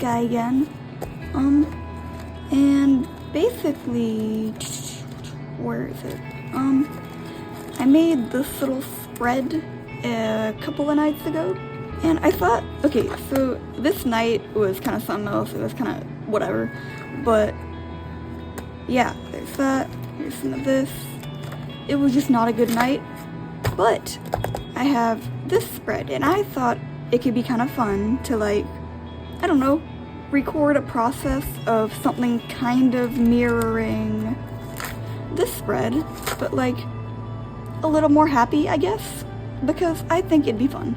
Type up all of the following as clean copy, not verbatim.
guy again. And basically, where is it? I made this little spread a couple of nights ago, and I thought, okay, so this night was kind of something else. It was kind of whatever, but yeah, there's that. Here's some of this. It was just not a good night, but I have this spread, and I thought it could be kind of fun to, like, I don't know, record a process of something kind of mirroring this spread, but like a little more happy, I guess, because I think it'd be fun.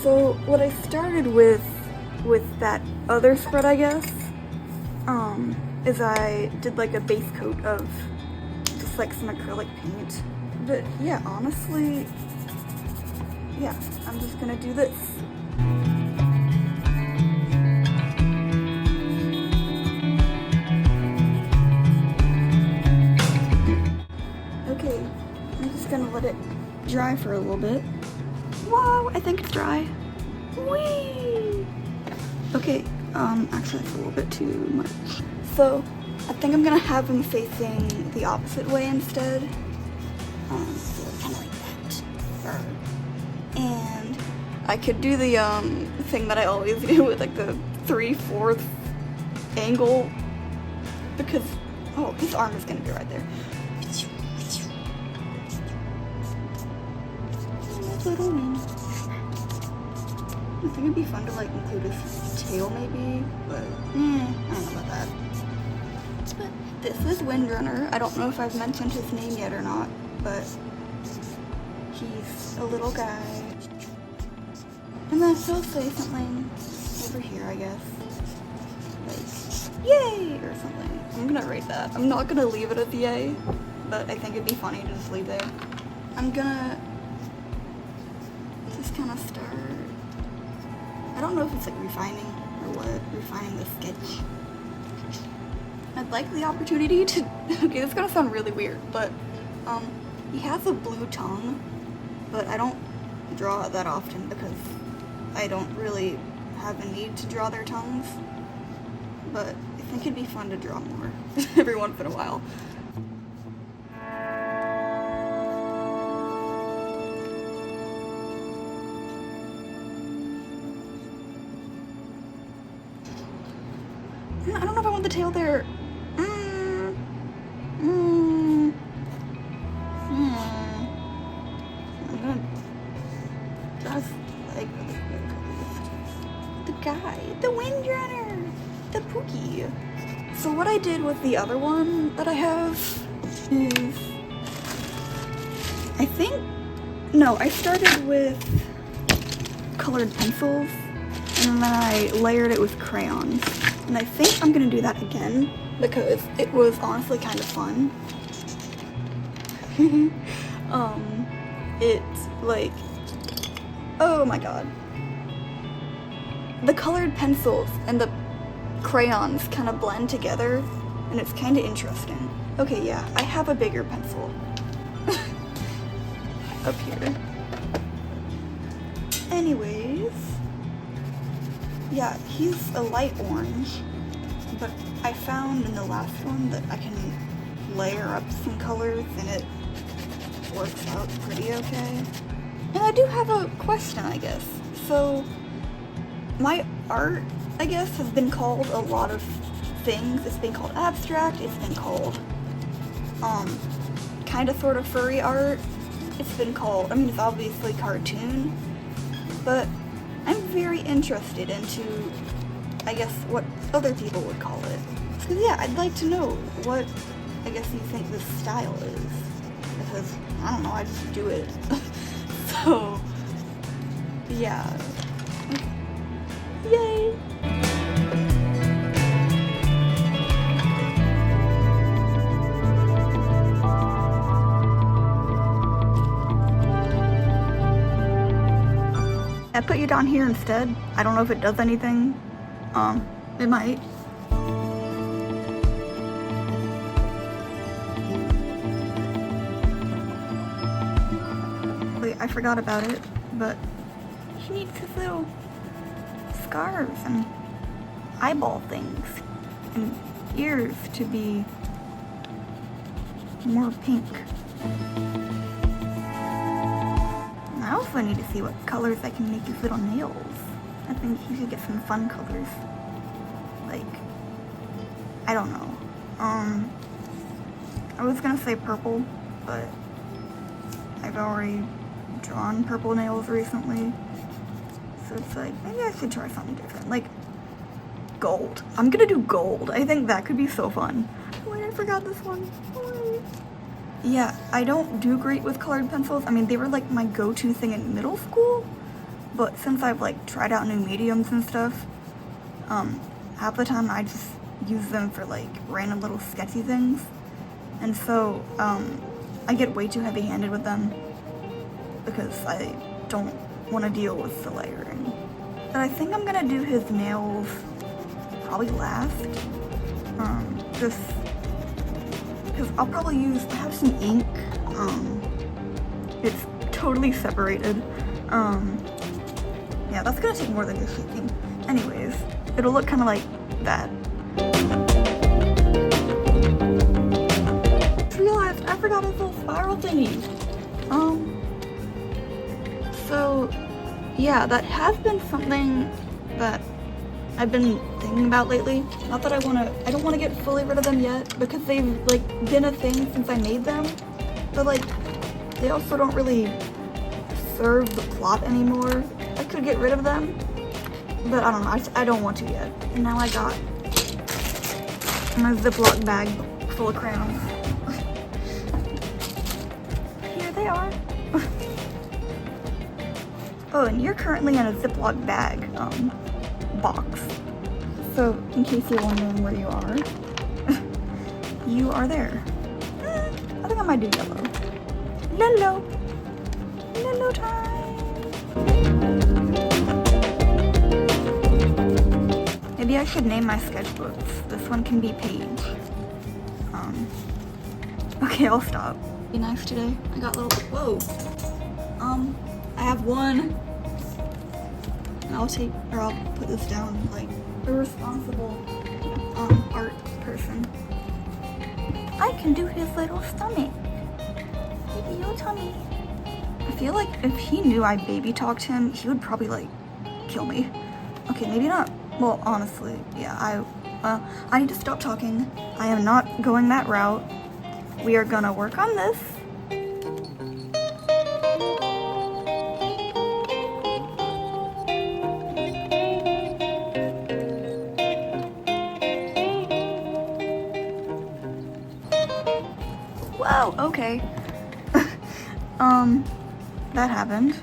So what I started with that other spread, I guess, is I did like a base coat of just like some acrylic paint. But yeah, honestly, yeah, I'm just gonna do this. Okay, I'm just gonna let it dry for a little bit. Whoa, I think it's dry. Whee! Okay, actually that's a little bit too much. So, I think I'm gonna have him facing the opposite way instead. So kind of like that. And I could do the, thing that I always do with like the 3/4 angle, because, oh, his arm is gonna be right there. Little wing. I think it'd be fun to like include his tail maybe, but I don't know about that. But this is Windrunner. I don't know if I've mentioned his name yet or not, but he's a little guy. And then he'll say something over here, I guess. Like, yay! Or something. I'm gonna rate that. I'm not gonna leave it at the yay, but I think it'd be funny to just leave there. I'm gonna just kind of start. I don't know if it's like refining or what, refining the sketch. I'd like the opportunity to, okay, this is gonna sound really weird, but he has a blue tongue, but I don't draw it that often because I don't really have a need to draw their tongues, but I think it'd be fun to draw more every once in a while. I don't know if I want the tail there. I'm gonna just like the guy, the Windrunner, the Pookie. So what I did with the other one that I have is, I started with colored pencils and then I layered it with crayons. And I think I'm gonna do that again because it was honestly kind of fun. It's like, oh my god. The colored pencils and the crayons kind of blend together and it's kind of interesting. Okay, yeah, I have a bigger pencil up here. Anyways, yeah, he's a light orange, but I found in the last one that I can layer up some colors and it works out pretty okay. And I do have a question, I guess. So, my art, I guess, has been called a lot of things. It's been called abstract, it's been called, kind of sort of furry art. It's been called, I mean, it's obviously cartoon, but I'm very interested into, I guess, what other people would call it. Because, yeah, I'd like to know what, I guess, you think this style is. Because, I don't know, I just do it. So, yeah. Yay! I put you down here instead. I don't know if it does anything. It might. Wait, I forgot about it, but he needs his little scarves and eyeball things and ears to be more pink. I also need to see what colors I can make his little nails. I think he should get some fun colors. Like, I don't know. I was gonna say purple, but I've already drawn purple nails recently. So it's like, maybe I should try something different. Like, gold. I'm gonna do gold. I think that could be so fun. Wait, I forgot this one. Wait. Yeah, I don't do great with colored pencils. I mean, they were like my go-to thing in middle school, but since I've like tried out new mediums and stuff, half the time I just use them for like random little sketchy things. And so, I get way too heavy-handed with them because I don't want to deal with the layering. But I think I'm gonna do his nails probably last. Just because I'll probably use, I have some ink. It's totally separated. Yeah, that's gonna take more than just shaking. Anyways, it'll look kind of like that. Just realized I forgot his little spiral thingy. So yeah, that has been something that I've been thinking about lately. Not that I don't want to get fully rid of them yet because they've like been a thing since I made them. But like, they also don't really serve the plot anymore. I could get rid of them, but I don't know, I don't want to yet. And now I got my Ziploc bag full of crayons. Here they are. Oh, and you're currently in a Ziploc bag box. So, in case you're wondering where you are, you are there. I think I might do yellow. Yellow! Yellow time! Maybe I should name my sketchbooks. This one can be Paige. Okay, I'll stop. Be nice today. I got little, whoa. I have one. And I'll put this down like a responsible art person. I can do his little stomach. Baby, your tummy. I feel like if he knew I baby talked him, he would probably like kill me. Okay, maybe not. Well, honestly, yeah, I need to stop talking. I am not going that route. We are gonna work on this. Whoa, okay. That happened.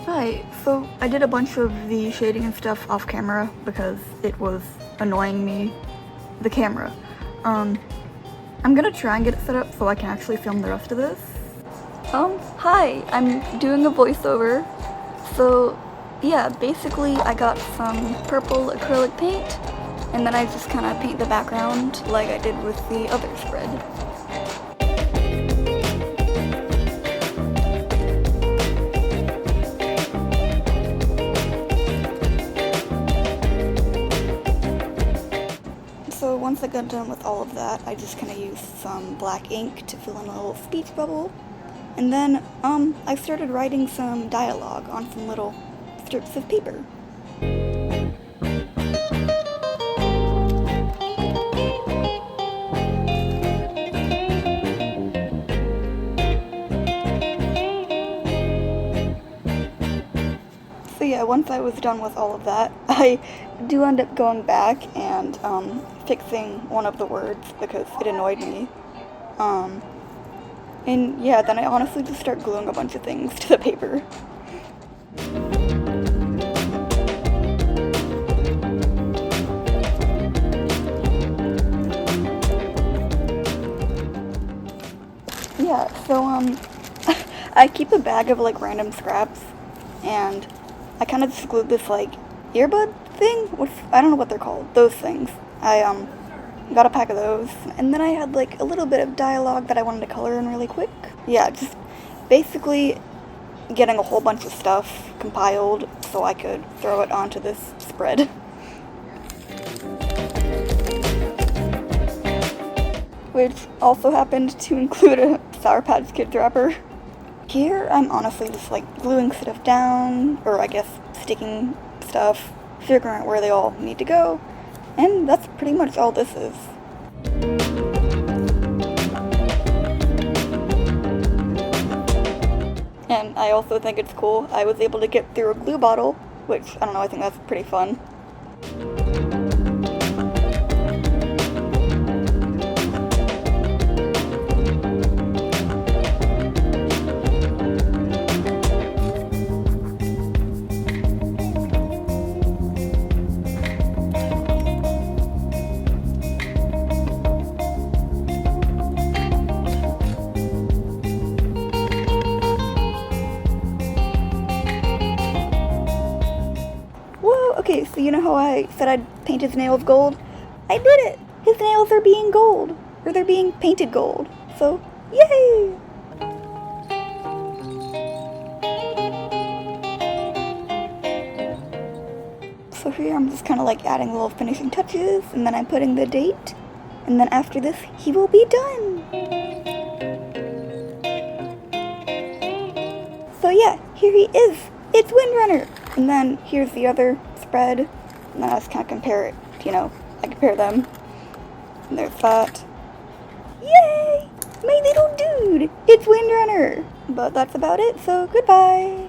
Right, so I did a bunch of the shading and stuff off camera because it was annoying me, the camera. I'm gonna try and get it set up so I can actually film the rest of this. Hi, I'm doing a voiceover. So, yeah, basically I got some purple acrylic paint, and then I just kind of paint the background like I did with the other spread. So once I got done with all of that, I just kind of used some black ink to fill in a little speech bubble. And then, I started writing some dialogue on some little strips of paper. So yeah, once I was done with all of that, I do end up going back and fixing one of the words because it annoyed me. And yeah, then I honestly just start gluing a bunch of things to the paper. Yeah, so I keep a bag of like random scraps, and I kind of just glued this like earbud thing. I don't know what they're called. Those things. I got a pack of those, and then I had like a little bit of dialogue that I wanted to color in really quick. Yeah, just basically getting a whole bunch of stuff compiled so I could throw it onto this spread. which also happened to include a Sour Patch Kids wrapper. Here, I'm honestly just like gluing stuff down, or I guess sticking stuff, figuring out where they all need to go, and that's pretty much all this is. And I also think it's cool I was able to get through a glue bottle, which, I don't know, I think that's pretty fun. Okay, so you know how I said I'd paint his nails gold? I did it! His nails are being gold! Or they're being painted gold. So, yay! So here I'm just kind of like adding little finishing touches, and then I'm putting the date, and then after this, he will be done! So yeah, here he is! It's Windrunner! And then here's the other spread, and then I just kind of compare it, you know, I compare them, and there's that. Yay! My little dude! It's Windrunner! But that's about it, so goodbye!